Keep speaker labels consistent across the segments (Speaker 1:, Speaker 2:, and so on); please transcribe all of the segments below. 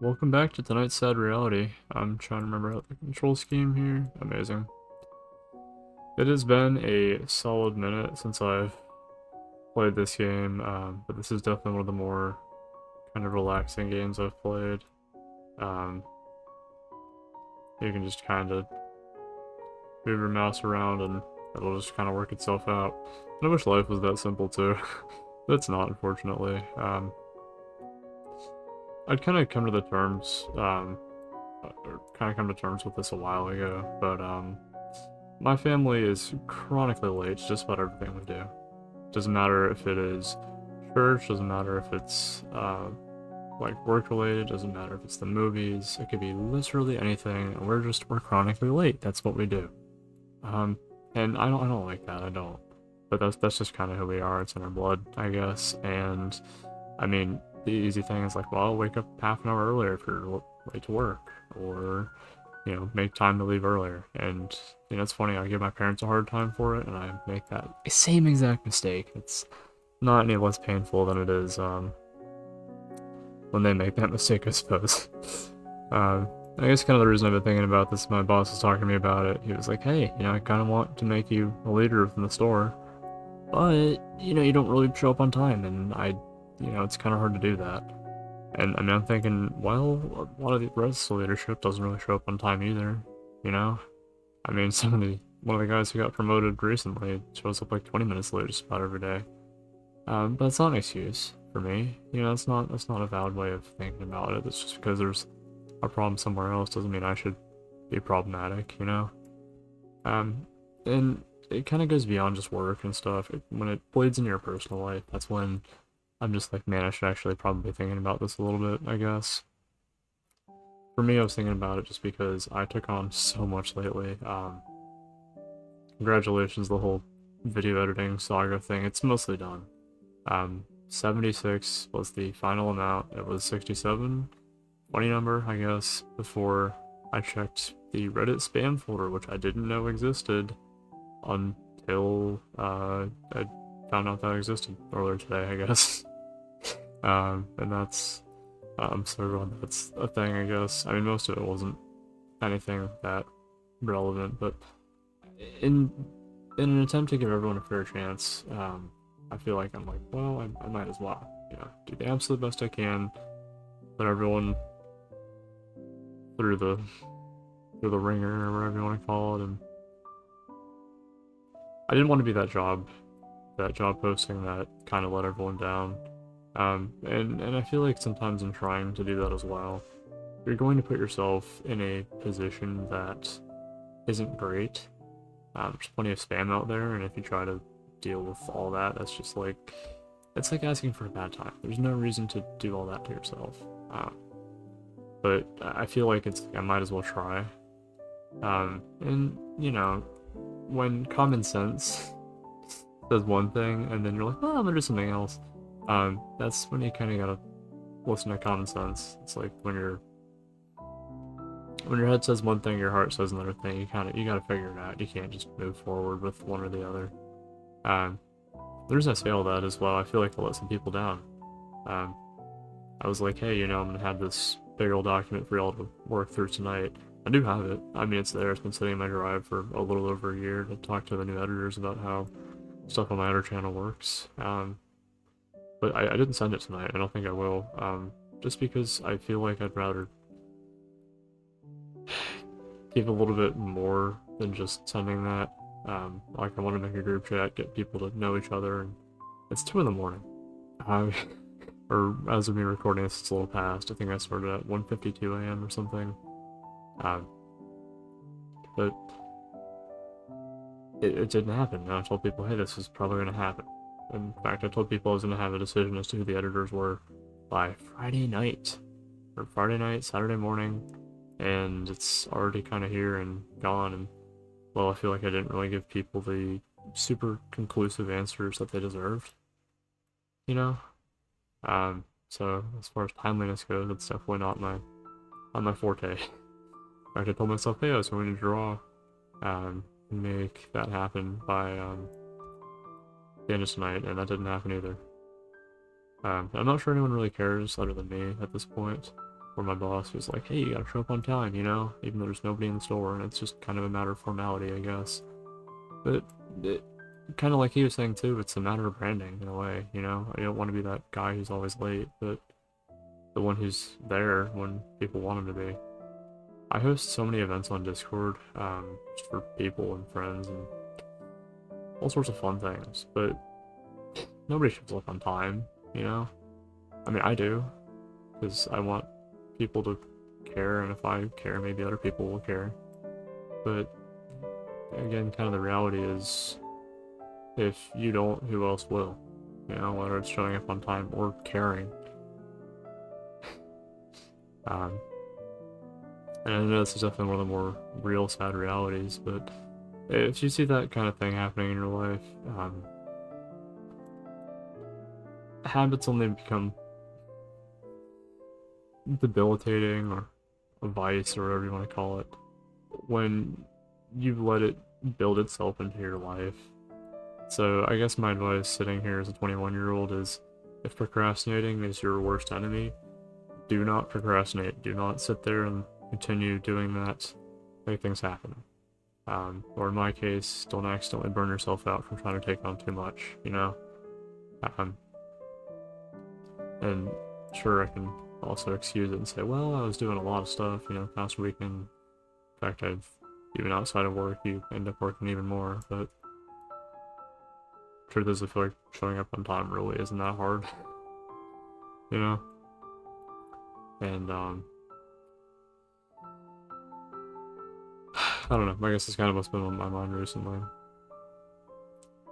Speaker 1: Welcome back to tonight's sad reality. I'm trying to remember how the control scheme here. Amazing. It has been a solid minute since I've played this game, but this is definitely one of the more kind of relaxing games I've played. Um, you can just kind of move your mouse around and it'll just kind of work itself out. And I wish life was that simple too, but it's not, unfortunately. I'd kind of come to the terms, or kind of come to terms with this a while ago, but my family is chronically late to just about everything we do. Doesn't matter if it is church, doesn't matter if it's like work related, doesn't matter if it's the movies, it could be literally anything, and we're chronically late. That's what we do. Um, and I don't like that. I don't. But that's just kind of who we are. It's in our blood, I guess. And I mean, the easy thing is like, well, wake up half an hour earlier if you're late to work, or make time to leave earlier. And it's funny. I give my parents a hard time for it, and I make that same exact mistake. It's not any less painful than it is when they make that mistake, I suppose. I guess kind of the reason I've been thinking about this, my boss was talking to me about it. He was like, hey, I kind of want to make you a leader within the store, but, you don't really show up on time, and it's kind of hard to do that. And I mean, I'm thinking, well, a lot of the rest of the leadership doesn't really show up on time either, you know? I mean, one of the guys who got promoted recently shows up like 20 minutes late just about every day. But it's not an excuse for me. That's not a valid way of thinking about it. It's just because there's a problem somewhere else doesn't mean I should be problematic. Um, and it kind of goes beyond just work and stuff. When it bleeds into your personal life, that's when I'm just like, man, I should actually probably be thinking about this a little bit, I guess. For me, I was thinking about it just because I took on so much lately. Congratulations, the whole video editing saga thing. It's mostly done. 76 was the final amount. It was 67, funny number, I guess, before I checked the Reddit spam folder, which I didn't know existed until I found out that existed earlier today, I guess. And that's, I'm so glad that's a thing, I guess. I mean, most of it wasn't anything that relevant, but in in an attempt to give everyone a fair chance, I feel like I'm like, well, I might as well, do the absolute best I can, let everyone through the through the ringer or whatever you want to call it, and I didn't want to be that job posting that kind of let everyone down. And I feel like sometimes in trying to do that as well, you're going to put yourself in a position that isn't great. There's plenty of spam out there, and if you try to deal with all that, that's just like, it's like asking for a bad time. There's no reason to do all that to yourself. But I feel like I might as well try. And when common sense says one thing, and then you're like, oh, I'm gonna do something else. That's when you kind of gotta listen to common sense. It's like when your head says one thing, your heart says another thing. You gotta figure it out. You can't just move forward with one or the other. Um, the reason I say all that is, well, I feel like I let some people down. Um, I was like, hey, I'm gonna have this big old document for y'all to work through tonight. I do have it. I mean, it's there. It's been sitting in my drive for a little over a year to talk to the new editors about how stuff on my other channel works. But I didn't send it tonight. I don't think I will. Just because I feel like I'd rather give a little bit more than just sending that. Like I want to make a group chat, get people to know each other, and it's 2 in the morning. Or as of me recording this, it's a little past. I think I started at 1:52 a.m. or something. Um, but it didn't happen. And I told people, hey, this is probably going to happen. In fact, I told people I was going to have a decision as to who the editors were by Friday night. Or Friday night, Saturday morning. And it's already kind of here and gone. And, well, I feel like I didn't really give people the super conclusive answers that they deserved. You know? So as far as timeliness goes, it's definitely not my forte. In fact, I told myself, hey, I was going to draw, make that happen by, the end of tonight, and that didn't happen either. I'm not sure anyone really cares other than me at this point. or my boss who's like, hey, you gotta show up on time, you know, even though there's nobody in the store, and it's just kind of a matter of formality, I guess. But it, kind of like he was saying too, it's a matter of branding in a way, you know. I don't want to be that guy who's always late, but the one who's there when people want him to be. I host so many events on Discord, just for people and friends and all sorts of fun things, but nobody shows up on time, you know? I mean, I do, because I want people to care, and if I care, maybe other people will care. But again, kind of the reality is, if you don't, who else will? You know, whether it's showing up on time or caring. And I know this is definitely one of the more real sad realities, but if you see that kind of thing happening in your life, habits only become debilitating or a vice or whatever you want to call it when you let it build itself into your life. So I guess my advice sitting here as a 21-year-old is, if procrastinating is your worst enemy, do not procrastinate. Do not sit there and continue doing that. Make things happen. Or in my case, don't accidentally burn yourself out from trying to take on too much, you know? And sure, I can also excuse it and say, well, I was doing a lot of stuff, you know, past weekend. In fact, even outside of work, you end up working even more, but truth is, I feel like showing up on time really isn't that hard, you know? And, I don't know, I guess it's kind of what's been on my mind recently.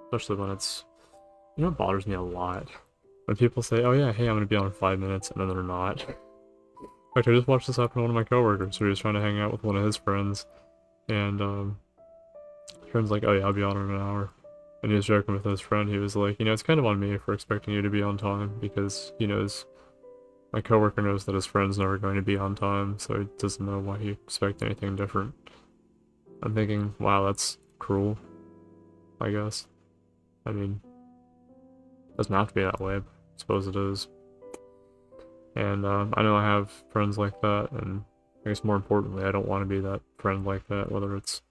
Speaker 1: Especially when it's, you know what bothers me a lot? When people say, oh yeah, hey, I'm gonna be on in 5 minutes, and then they're not. In fact, I just watched this happen to one of my coworkers, who was trying to hang out with one of his friends, and, his friend's like, oh yeah, I'll be on in an hour. And he was joking with his friend, he was like, you know, it's kind of on me for expecting you to be on time, because he knows, my coworker knows that his friend's never going to be on time, so he doesn't know why he expects anything different. I'm thinking, wow, that's cruel, I guess. I mean, it doesn't have to be that way, but I suppose it is. And I know I have friends like that, and I guess more importantly, I don't want to be that friend like that, whether it's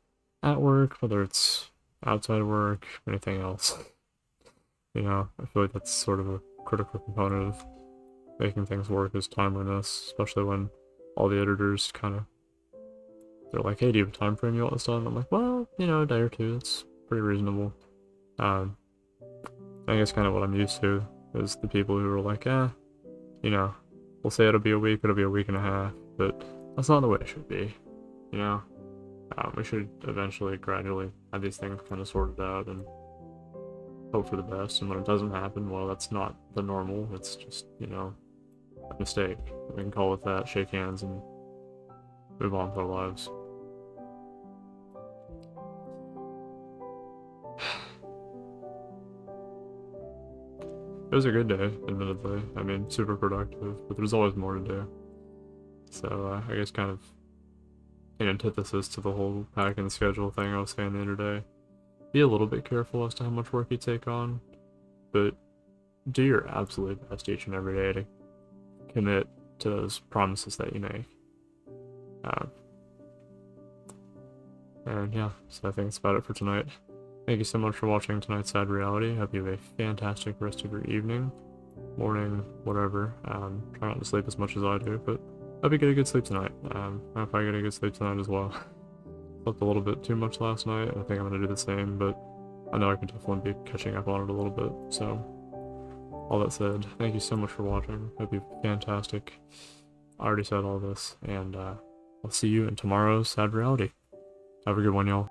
Speaker 1: at work, whether it's outside of work, anything else. You know, I feel like that's sort of a critical component of making things work, is timeliness, especially when all the editors kind of, they're like, hey, do you have a time frame you want this done? I'm like, well, you know, a day or two, it's pretty reasonable. I guess kind of what I'm used to is the people who are like, you know, we'll say it'll be a week and a half, but that's not the way it should be, you know? We should eventually, gradually have these things kind of sorted out and hope for the best, and when it doesn't happen, well, that's not the normal, it's just, you know, a mistake. We can call it that, shake hands, and move on with our lives. It was a good day, admittedly. I mean, super productive, but there's always more to do. So, I guess kind of in antithesis to the whole pack and schedule thing I was saying the other day, be a little bit careful as to how much work you take on, but do your absolute best each and every day to commit to those promises that you make. And yeah, so I think that's about it for tonight. Thank you so much for watching tonight's Sad Reality. Hope you have a fantastic rest of your evening, morning, whatever. Try not to sleep as much as I do, but hope you get a good sleep tonight. I hope I get a good sleep tonight as well. Slept a little bit too much last night, and I think I'm going to do the same, but I know I can definitely be catching up on it a little bit. So, all that said, thank you so much for watching. Hope you have fantastic. I already said all this, and I'll see you in tomorrow's Sad Reality. Have a good one, y'all.